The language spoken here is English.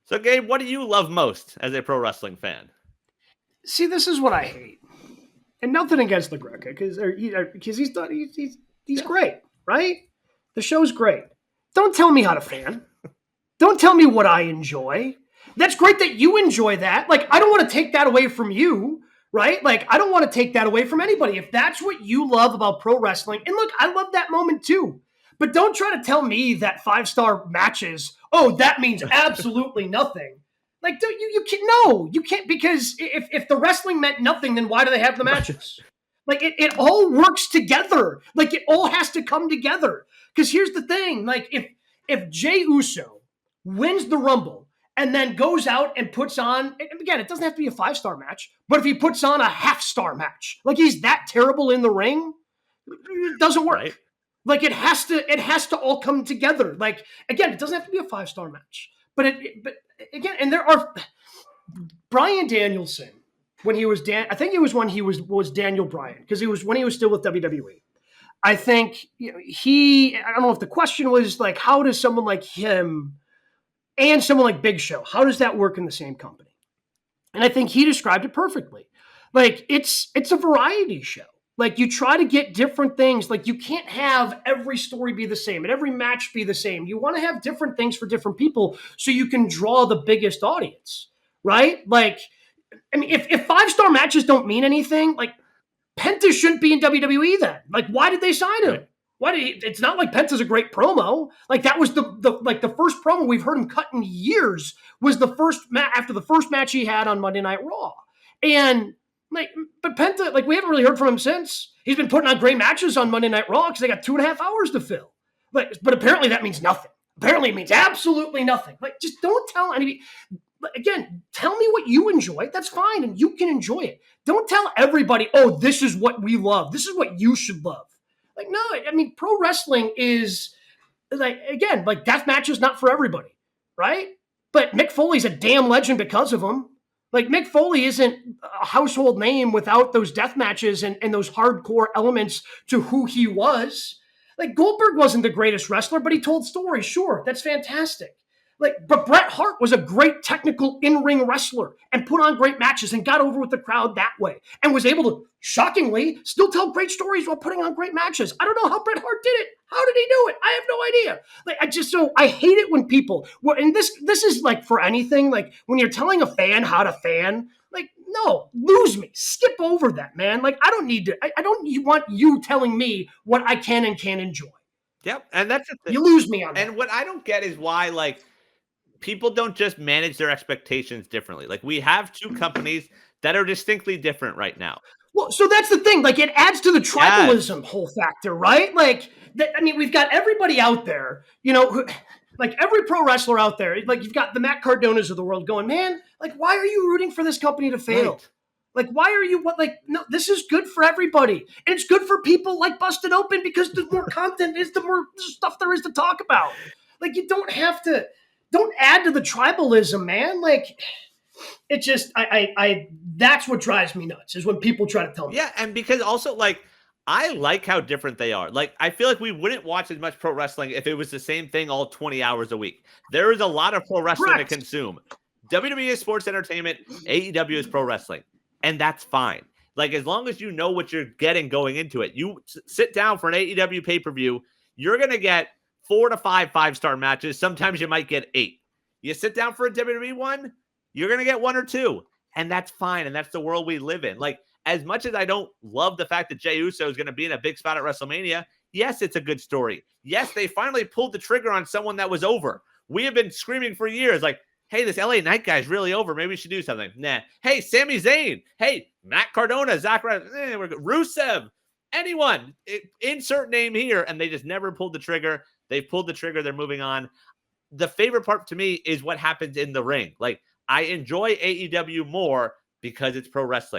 So, Gabe, what do you love most as a pro wrestling fan? See, this is what I hate, and nothing against the Greca because he's done he's Yeah. great, right? The show's great. Don't tell me how to fan. Don't tell me what I enjoy. That's great that you enjoy that. Like, I don't want to take that away from you, right? Like, I don't want to take that away from anybody. If that's what you love about pro wrestling, and look, I love that moment too. But don't try to tell me that 5-star matches, oh, that means absolutely nothing. Like, don't you can't no, you can't because if the wrestling meant nothing, then why do they have the matches? Like it all works together. Like it all has to come together. Because here's the thing: like if Jay Uso wins the Rumble and then goes out and puts on, and again, it doesn't have to be a 5-star match, but if he puts on a half-star match, like he's that terrible in the ring, it doesn't work. Right. Like it has to all come together. Like again, it doesn't have to be a 5-star match, but again, and there are Bryan Danielson when he was I think it was when he was Daniel Bryan because he was when he was still with WWE. I think I don't know if the question was like, how does someone like him and someone like Big Show, how does that work in the same company? And I think he described it perfectly. Like it's a variety show. Like you try to get different things. Like you can't have every story be the same and every match be the same. You want to have different things for different people so you can draw the biggest audience, right? Like, I mean, if 5-star matches don't mean anything, like Penta shouldn't be in WWE then. Like, why did they sign him? Right. Why did he, it's not like Penta's a great promo. Like that was the first promo we've heard him cut in years was the first after the first match he had on Monday Night Raw. And like, but Penta, like we haven't really heard from him since. He's been putting on great matches on Monday Night Raw because they got 2.5 hours to fill. But apparently that means nothing. Apparently it means absolutely nothing. Like, just don't tell anybody. Again, tell me what you enjoy. That's fine, and you can enjoy it. Don't tell everybody, oh, this is what we love. This is what you should love. Like, no, I mean, pro wrestling is like, again, like death match is not for everybody, right? But Mick Foley's a damn legend because of them. Like Mick Foley isn't a household name without those death matches and those hardcore elements to who he was. Like Goldberg wasn't the greatest wrestler, but he told stories. Sure, that's fantastic. But Bret Hart was a great technical in-ring wrestler and put on great matches and got over with the crowd that way and was able to, shockingly, still tell great stories while putting on great matches. I don't know how Bret Hart did it. How did he do it? I have no idea. Like I hate it when people, well, and this is like for anything, like when you're telling a fan how to fan, like, no, lose me. Skip over that, man. Like, I don't need to, I don't want you telling me what I can and can't enjoy. Yep. And that's the thing. You lose me on that. And what I don't get is why, like, people don't just manage their expectations differently. Like, we have two companies that are distinctly different right now. Well, so that's the thing. Like, it adds to the tribalism whole factor, right? Like, I mean, we've got everybody out there, like every pro wrestler out there. Like, you've got the Matt Cardonas of the world going, man, like, why are you rooting for this company to fail? Right. Like, why are you no, this is good for everybody. And it's good for people like Busted Open because the more content is, the more stuff there is to talk about. Like, you don't have to, don't add to the tribalism, man. Like, it just, that's what drives me nuts is when people try to tell me. Yeah. And because also, like, I like how different they are. Like, I feel like we wouldn't watch as much pro wrestling if it was the same thing all 20 hours a week. There is a lot of pro wrestling Correct. to consume. WWE is sports entertainment. AEW is pro wrestling. And that's fine. Like, as long as you know what you're getting going into it, you sit down for an AEW pay-per-view, you're going to get 4 to 5 5-star matches. Sometimes you might get 8. You sit down for a WWE one, you're going to get 1 or 2. And that's fine. And that's the world we live in. Like, as much as I don't love the fact that Jey Uso is going to be in a big spot at WrestleMania, yes, it's a good story. Yes, they finally pulled the trigger on someone that was over. We have been screaming for years, like, hey, this LA Knight guy is really over. Maybe we should do something. Nah. Hey, Sami Zayn. Hey, Matt Cardona, Rusev. Anyone. Insert name here. And they just never pulled the trigger. They pulled the trigger. They're moving on. The favorite part to me is what happens in the ring. Like, I enjoy AEW more because it's pro wrestling.